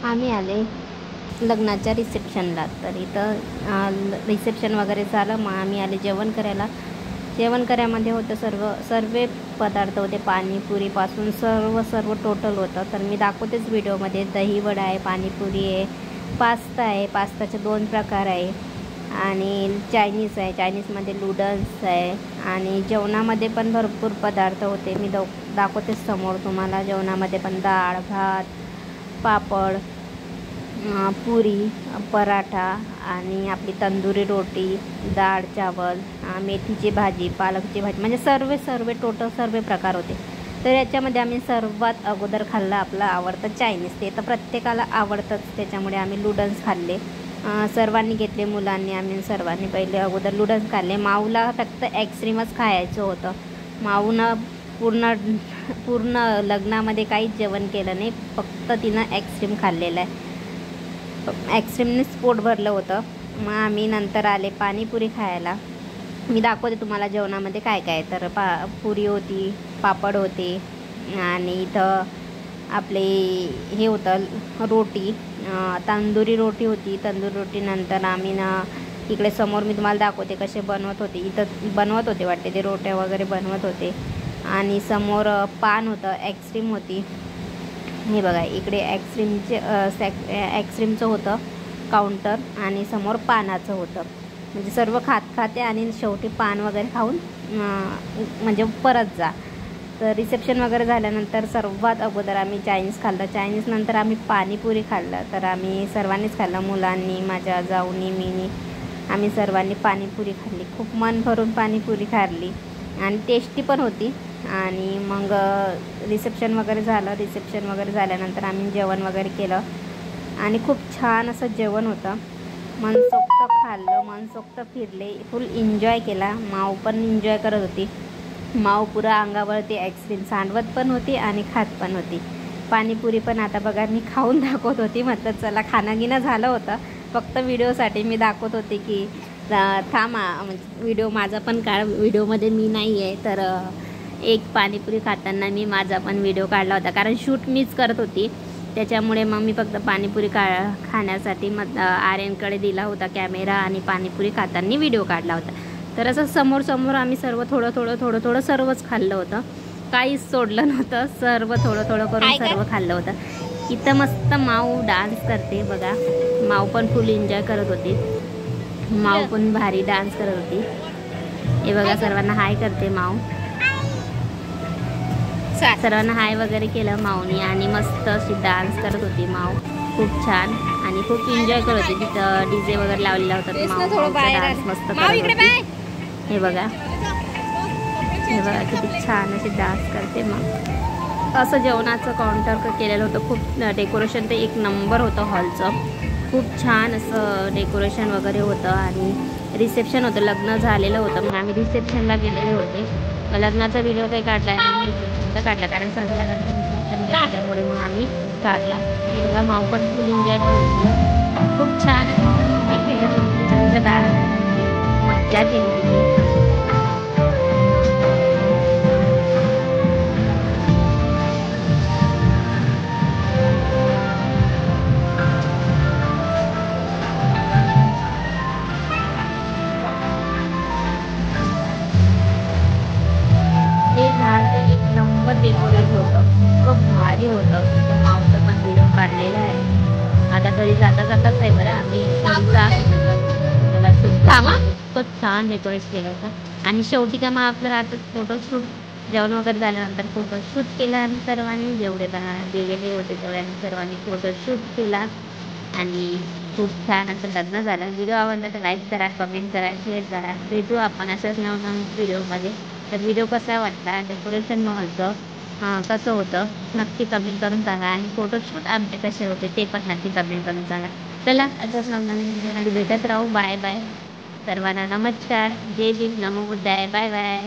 आम्ही आले लग्नाच्या रिसेप्शनला. तर इथं रिसेप्शन वगैरे झालं, मग आम्ही आले जेवण करायला. जेवण करायमध्ये होतं सर्व पदार्थ होते, पाणीपुरीपासून सर्व टोटल होतं. तर मी दाखवतेच व्हिडिओमध्ये. दहीवडा आहे, पाणीपुरी आहे, पास्ता आहे, पास्ताचे 2 प्रकार आहे, आणि चायनीज आहे, चायनीजमध्ये नूडल्स आहे, आणि जेवणामध्ये पण भरपूर पदार्थ होते. मी दाखवतेच समोर तुम्हाला. जेवणामध्ये पण डाळ, भात, पापड, पुरी, पराठा, आणि आपली तंदुरी रोटी, डाळ चावल, मेथीची भाजी, पालकची भाजी, म्हणजे सर्व टोटल सर्व प्रकार होते. तर याच्यामध्ये आम्ही सर्वात अगोदर खाल्लं आपलं आवडतं चायनीज. ते तर प्रत्येकाला आवडतंच, त्याच्यामुळे आम्ही नूडल्स खाल्ले. सर्वांनी घेतले, मुलांनी, आम्ही सर्वांनी पहिले अगोदर नूडल्स खाल्ले. माऊला फक्त ॲक्सक्रीमच खायचं होतं. माऊनं पूर्ण लग्नामध्ये काहीच जेवण केलं नाही, फक्त तिनं ॲक्सक्रीम खाल्लेलं आहे. ॲक्सक्रीमनेच पोट भरलं होतं. मग आम्ही नंतर आले पाणीपुरी खायला. मी दाखवते तुम्हाला जेवणामध्ये काय काय. तर पुरी होती, पापड होते, आणि इथं आपले हे होतं रोटी, तंदुरी रोटी होती. तंदुरी रोटीनंतर आम्ही इकडे समोर मी तुम्हाला दाखवते कसे बनवत होते. इथं बनवत होते वाटते ते, रोट्या वगैरे बनवत होते. आणि समोर पान होतं, ॲक्सक्रीम होती. हे बघा इकडे ॲक्सक्रीमचं होतं काउंटर, आणि समोर पानाचं होतं. म्हणजे सर्व खाते आणि शेवटी पान वगैरे खाऊन म्हणजे परत जा. तर रिसेप्शन वगैरे झाल्यानंतर सर्वात अगोदर आम्ही चायनीज खाल्लं. चायनीज नंतर आम्ही पाणीपुरी खाल्लं. तर आम्ही सर्वांनीच खाल्लं, मुलांनी, माझ्या जाऊनी, मीनी, आम्ही सर्वांनी पाणीपुरी खाल्ली. खूप मन भरून पाणीपुरी खाल्ली, आणि टेस्टी पण होती. आणि मग रिसेप्शन वगैरे झालं. रिसेप्शन वगैरे झाल्यानंतर आम्ही जेवण वगैरे केलं, आणि खूप छान असं जेवण होतं. मनसोक्त खाल्लं, मनसोक्त फिरले, फुल एन्जॉय केला. माऊ पण एन्जॉय करत होती. माऊ पुरा अंगावरती ॲक्सक्रीम सांडवत पण होती आणि खात पण होती. पाणीपुरी पण आता बघा मी खाऊन दाखवत होती. म्हटलं चला, खाणंगिणं झालं होतं, फक्त व्हिडिओसाठी मी दाखवत होते की थांबा, म्हणजे व्हिडिओ माझा पण काढ. व्हिडिओमध्ये मी नाही आहे, तर एक पाणीपुरी खाताना मी माझा पण व्हिडिओ काढला होता, कारण शूट मीच करत होती. त्याच्यामुळे मग मी फक्त पाणीपुरी खाण्यासाठी मग आर्यनकडे दिला होता कॅमेरा, आणि पाणीपुरी खाताना व्हिडिओ काढला होता. तर असं समोर आम्ही सर्व थोडं सर्वच खाल्लं होतं, काहीच सोडलं नव्हतं. सर्व थोडं करून सर्व खाल्लं होतं. इथं मस्त माऊ डान्स करते बघा. माऊ पण फुल एन्जॉय करत होती. माऊ पण भारी डान्स करत होती. हे बघा, सर्वांना हाय करते माऊ. सर्वांना हाय वगैरे केलं माऊनी, आणि मस्त अशी डान्स करत होती माऊ. खूप छान आणि खूप एन्जॉय करत होती. तिथं डीजे वगैरे लावलेला होता. माऊ डान्स मस्त करत होती. हे बघा किती छान अशी डान्स करते. मग असं जेवणाचं काउंटर केलेलं होतं. खूप डेकोरेशन ते 1 नंबर होतं हॉलचं. खूप छान असं डेकोरेशन वगैरे होतं, आणि रिसेप्शन होतं, लग्न झालेलं होतं. मग आम्ही रिसेप्शनला गेलेले होते. लग्नाचा व्हिडिओ काही काढला आहे काढला, कारण त्यामुळे मग आम्ही काढला. माऊ पण फुल एन्जॉय करतो. खूप छान मज्जा केली. एक नंबर डेकोरेट होतं, खूप भारी होतं. माऊचं पण व्हिडिओ काढलेला आहे. आता घरी जाताच आहे बरं, आम्ही खूप छान डेकोरेट केलं होतं. आणि शेवटी का मग आपलं आता फोटोशूट, जेवण वगैरे झाल्यानंतर फोटोशूट केला. आणि सर्वांनी जेवढे दिलेले होते तेवढ्यांनी सर्वांनी फोटोशूट केला, आणि खूप छान असं लग्न झालं. व्हिडिओ आवडला तर लाईक करा, कमेंट करा, शेअर करा. भेटू आपण असंच नवीन व्हिडिओमध्ये. तर व्हिडिओ कसा वाटला, डेकोरेशन हॉलचं कसं होतं, नक्की कमेंट करून सांगा. आणि फोटोशूट आमचे कसे होते ते पण नक्की कमेंट करून सांगा. चला, असंच नवीन व्हिडिओमध्ये भेटत राहू. बाय बाय सर्वांना. नमस्कार. जय भीम, नमो बुद्धाय. Bye bye.